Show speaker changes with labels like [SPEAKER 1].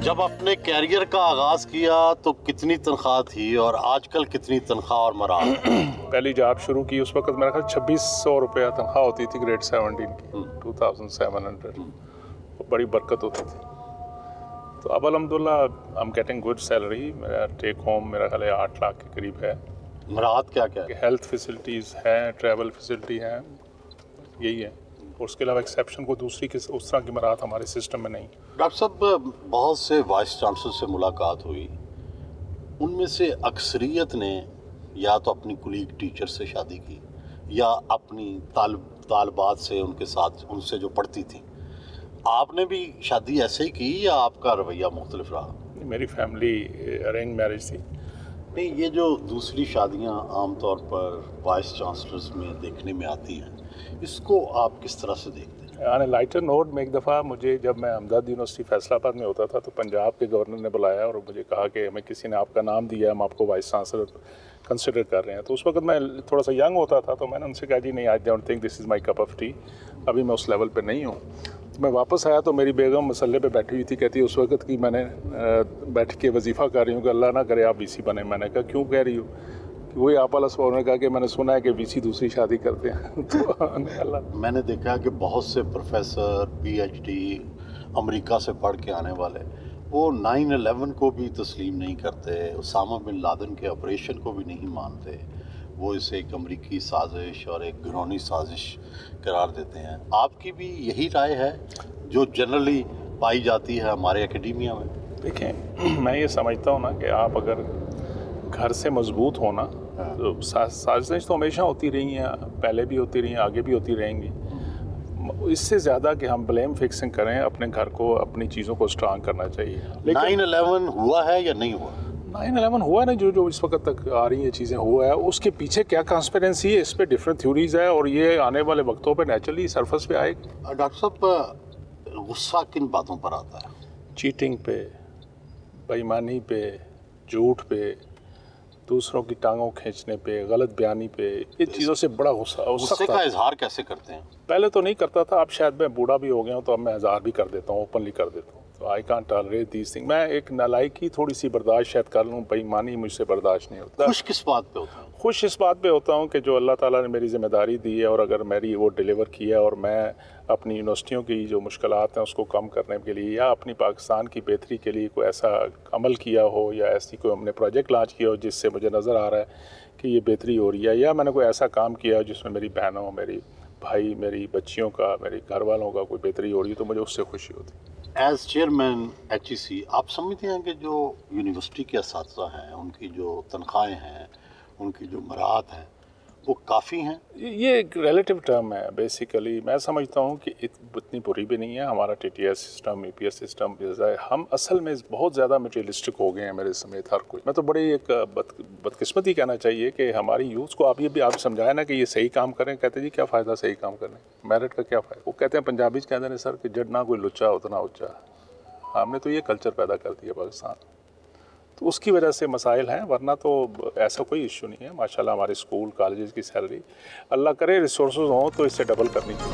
[SPEAKER 1] जब अपने कैरियर का आगाज किया तो कितनी तनख्वाह थी और आजकल कितनी तनख्वाह और मराहल?
[SPEAKER 2] पहली जॉब शुरू की उस वक्त मेरा ख्याल 2600 रुपया तनख्वाह होती थी ग्रेड 17 की 2700। तो बड़ी बरकत होती थी। तो अब अल्हम्दुलिल्लाह I am getting good salary. मेरा टेक होम मेरा ख्याल 8 लाख के करीब है।
[SPEAKER 1] मराहत क्या क्या है?
[SPEAKER 2] हेल्थ फैसिलिटीज़ हैं, ट्रैवल फैसिलिटी हैं, यही है। और उसके अलावा एक्सेप्शन को दूसरी किस उस तरह की मराहत हमारे सिस्टम में नहीं।
[SPEAKER 1] डॉक्टर साहब, बहुत से वाइस चांसलर से मुलाकात हुई, उनमें से अक्सरियत ने या तो अपनी कुलीग टीचर से शादी की या अपनी तालबात से उनके साथ उनसे जो पढ़ती थी। आपने भी शादी ऐसे ही की या आपका रवैया मुख्तलिफ रहा?
[SPEAKER 2] मेरी फैमिली अरेंज मैरिज थी।
[SPEAKER 1] नहीं, ये जो दूसरी शादियां आमतौर पर वाइस चांसलर्स में देखने में आती हैं, इसको आप किस तरह से देखते हैं?
[SPEAKER 2] ऑन ए लाइटर नोट में एक दफ़ा मुझे, जब मैं अहमदाबाद यूनिवर्सिटी फैसलाबाद में होता था, तो पंजाब के गवर्नर ने बुलाया और मुझे कहा कि हमें किसी ने आपका नाम दिया, हम आपको वाइस चांसलर कंसिडर कर रहे हैं। तो उस वक्त मैं थोड़ा सा यंग होता था, तो मैंने उनसे कहा जी नहीं, I don't think this is my cup of T, अभी मैं उस लेवल पर नहीं हूँ। तो मैं वापस आया तो मेरी बेगम मसल्ले पे बैठी हुई थी। कहती है उस वक्त की मैंने बैठ के वजीफ़ा कर रही हूँ कि अल्लाह ना करे आप वीसी बने। मैंने कहा क्यों कह रही हो? वही आप ने कहा कि मैंने सुना है कि वीसी दूसरी शादी करते हैं। तो अल्लाह।
[SPEAKER 1] मैंने देखा कि बहुत से प्रोफेसर पीएचडी अमेरिका से पढ़ के आने वाले, वो 9/11 को भी तस्लीम नहीं करते, उसामा बिन लादेन के ऑपरेशन को भी नहीं मानते। वो इसे एक अमरीकी साजिश और एक घिनौनी साजिश करार देते हैं। आपकी भी यही राय है जो जनरली पाई जाती है हमारे एकेडमिया में?
[SPEAKER 2] देखें, मैं ये समझता हूँ ना कि आप अगर घर से मजबूत होना, तो साजिश तो हमेशा होती रही हैं, पहले भी होती रही हैं, आगे भी होती रहेंगी। इससे ज़्यादा कि हम ब्लेम फिक्सिंग करें, अपने घर को, अपनी चीज़ों को स्ट्रांग करना चाहिए। लेकिन
[SPEAKER 1] 9/11 हुआ है या नहीं हुआ?
[SPEAKER 2] 9/11 हुआ ना, जो इस वक्त तक आ रही हैं चीज़ें हुआ है, उसके पीछे क्या कॉन्स्पिरेंसी है, इस पर डिफरेंट थ्योरीज है और ये आने वाले वक्तों पे नेचुरली सरफेस पे आएगी।
[SPEAKER 1] डॉक्टर साहब, गुस्सा किन बातों पर आता है?
[SPEAKER 2] चीटिंग पे, बेईमानी पे, झूठ पे, दूसरों की टांगों खींचने पे, गलत बयानी पे, इन चीज़ों से बड़ा
[SPEAKER 1] गुस्से का इजहार कैसे करते हैं?
[SPEAKER 2] पहले तो नहीं करता था, अब शायद मैं बूढ़ा भी हो गया हूँ तो अब मैं इजहार भी कर देता हूँ, ओपनली कर देता हूँ। तो I can't tolerate this thing. मैं एक नालायकी थोड़ी सी बर्दाश्त शायद कर लूँ, बेईमानी मुझसे बर्दाश्त नहीं होता।
[SPEAKER 1] खुश किस बात पे होता है?
[SPEAKER 2] खुश इस बात पे होता हूँ कि जो अल्लाह ताला ने मेरी ज़िम्मेदारी दी है और अगर मेरी वो डिलीवर किया और मैं अपनी यूनिवर्सिटियों की जो मुश्किलात हैं उसको कम करने के लिए या अपनी पाकिस्तान की बेहतरी के लिए कोई ऐसा अमल किया हो या ऐसी कोई हमने प्रोजेक्ट लॉन्च किया हो जिससे मुझे नज़र आ रहा है कि ये बेहतरी हो रही है, या मैंने कोई ऐसा काम किया हो जिसमें मेरी बहनों, मेरी भाई, मेरी बच्चियों का, मेरे घर वालों का कोई बेहतरी हो रही है, तो मुझे उससे खुशी होती है।
[SPEAKER 1] एज चेयरमैन HEC, आप समझते हैं कि जो यूनिवर्सिटी के असातिज़ा हैं, उनकी जो तनख्वाहें हैं, उनकी जो मराहत है, वो काफ़ी हैं?
[SPEAKER 2] ये एक रिलेटिव टर्म है बेसिकली। मैं समझता हूँ कि इतनी बुरी भी नहीं है। हमारा TTS सिस्टम, EPS सिस्टम, हम असल में बहुत ज़्यादा मटेरियलिस्टिक हो गए हैं मेरे समेत हर कोई। मैं तो बड़ी एक बदकिस्मती कहना चाहिए कि हमारी यूथ को आप समझाएं ना कि ये सही काम करें। कहते जी क्या फ़ायदा सही काम करने, मेरिट का क्या फ़ायदा? वो कहते हैं, पंजाबी कहते हैं सर कि जड़ना कोई लुच्चा उतना ऊँचा। हमने तो ये कल्चर पैदा कर दिया पाकिस्तान, तो उसकी वजह से मसाइल हैं, वरना तो ऐसा कोई इशू नहीं है। माशाल्लाह हमारे स्कूल कॉलेजेस की सैलरी अल्लाह करे रिसोर्सेज हों तो इससे डबल करनी चाहिए।